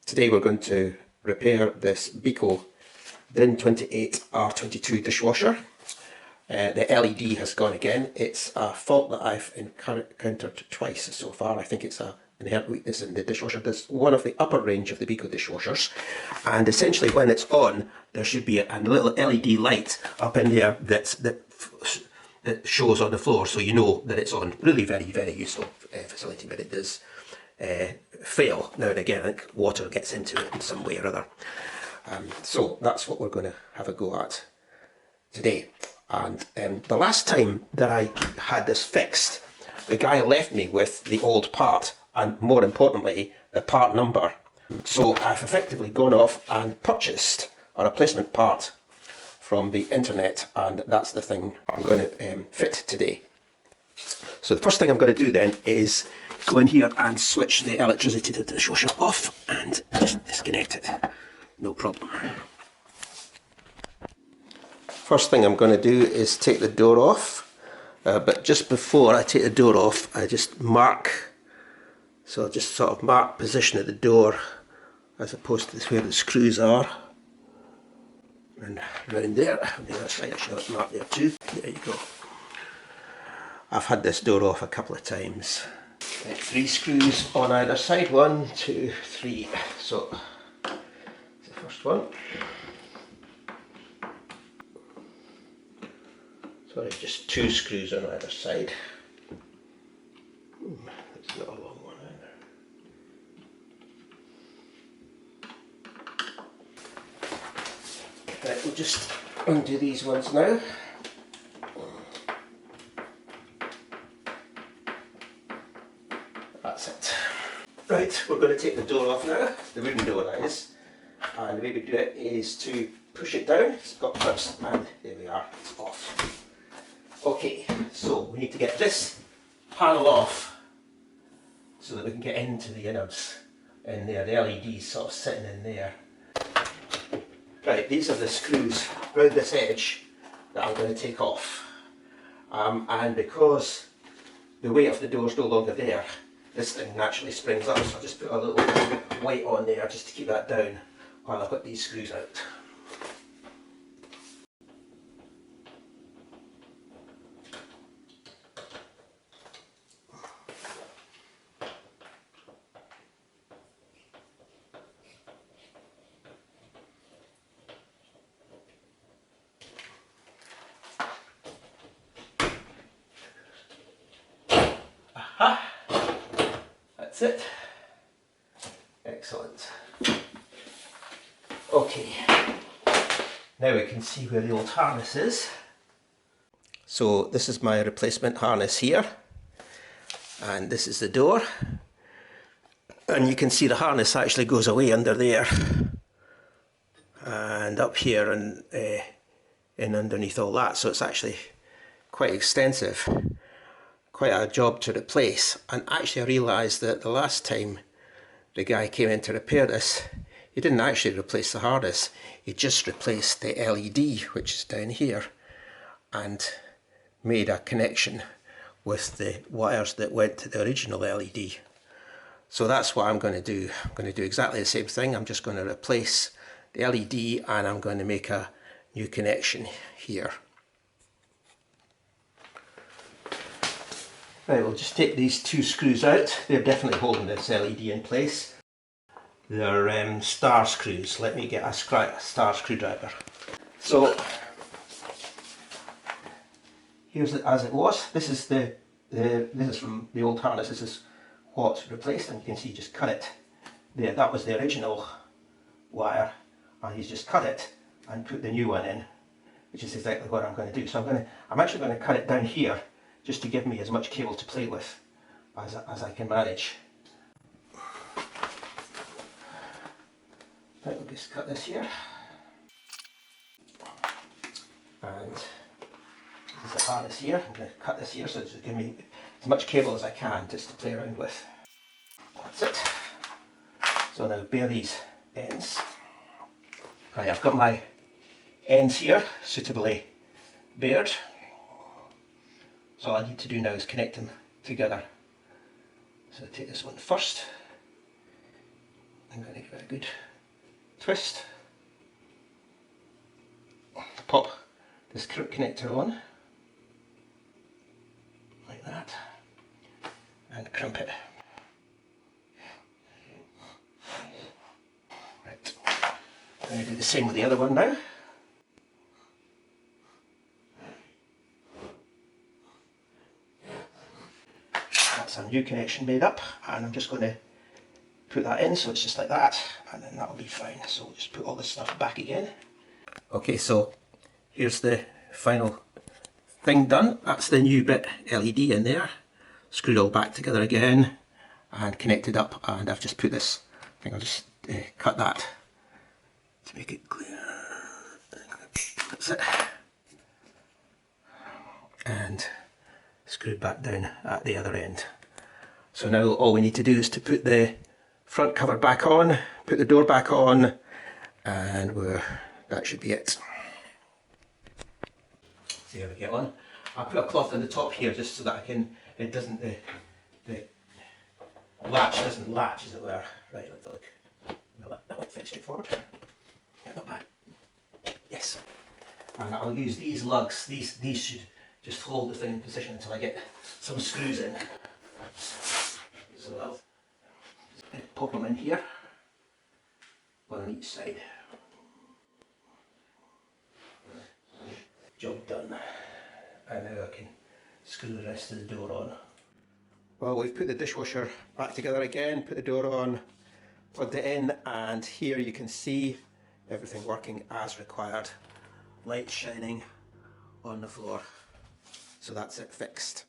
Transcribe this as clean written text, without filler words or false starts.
Today we're going to repair this Beko DIN28R22 dishwasher. The LED has gone again. It's a fault that I've encountered twice so far. I think it's an inherent weakness in the dishwasher. There's one of the upper range of the Beko dishwashers, and essentially when it's on there should be a little LED light up in there that shows on the floor, so you know that it's on. Really very useful facility, but it does fail now and again. I think water gets into it in some way or other. So that's what we're going to have a go at today. And the last time that I had this fixed, the guy left me with the old part, and more importantly the part number. So I've effectively gone off and purchased a replacement part from the internet, and that's the thing I'm going to fit today. So the first thing I'm going to do then is go in here and switch the electricity to the dishwasher off and just disconnect it. No problem. First thing I'm going to do is take the door off, but just before I take the door off I just mark, so I'll just sort of mark position of the door as opposed to where the screws are, and around there, on the other side I should have it marked there too. There you go. I've had this door off a couple of times. Right, 3 screws on either side, 1, 2, 3. So the first one. Sorry, just 2 screws on either side. That's not a long one either. Right, we'll just undo these ones now. That's it. Right, we're going to take the door off now, the wooden door that is, and the way we do it is to push it down. It's got clips, and there we are, it's off. Okay, so we need to get this panel off so that we can get into the innards in there. The LED's sort of sitting in there. Right, these are the screws around this edge that I'm going to take off. And because the weight of the door is no longer there, this thing naturally springs up, so I'll just put a little weight on there just to keep that down while I put these screws out. Aha! That's it. Excellent. Okay, now we can see where the old harness is. So this is my replacement harness here, and this is the door, and you can see the harness actually goes away under there and up here and underneath all that, so it's actually quite extensive. Quite a job to replace. And actually I realised that the last time the guy came in to repair this, he didn't actually replace the harness, he just replaced the LED, which is down here, and made a connection with the wires that went to the original LED. So that's what I'm going to do. I'm going to do exactly the same thing. I'm just going to replace the LED and I'm going to make a new connection here. Right, we'll just take these 2 screws out. They're definitely holding this LED in place. They're star screws. Let me get a star screwdriver. So here's it as it was. This is this is from the old harness. This is what's replaced, and you can see just cut it there. That was the original wire, and he's just cut it and put the new one in, which is exactly what I'm going to do. So I'm actually going to cut it down here, just to give me as much cable to play with as I can manage. Right, we'll just cut this here. And this is the harness here. I'm going to cut this here so it's give me as much cable as I can just to play around with. That's it. So now bare these ends. Right, I've got my ends here suitably bared. So all I need to do now is connect them together. So I take this one first, I'm going to give it a good twist. Pop this connector on, like that, and crimp it. Right, I'm going to do the same with the other one now. That's a new connection made up, and I'm just going to put that in so it's just like that, and then that'll be fine. So we'll just put all this stuff back again. Okay, so here's the final thing done. That's the new bit LED in there. Screwed all back together again and connected up, and I've just put this, I think I'll just cut that to make it clear. That's it. And screwed back down at the other end. So now all we need to do is to put the front cover back on, put the door back on, and that should be it. See how we get on. I'll put a cloth on the top here just so that the latch doesn't latch, as it were. Right, let's look. Well, that went fairly straightforward. Yeah, not bad. Yes. And I'll use these lugs. These should just hold the thing in position until I get some screws in. So I'll pop them in here, one on each side. Job done. And now I can screw the rest of the door on. Well, we've put the dishwasher back together again, put the door on, plugged it in, and here you can see everything working as required. Light shining on the floor. So that's it fixed.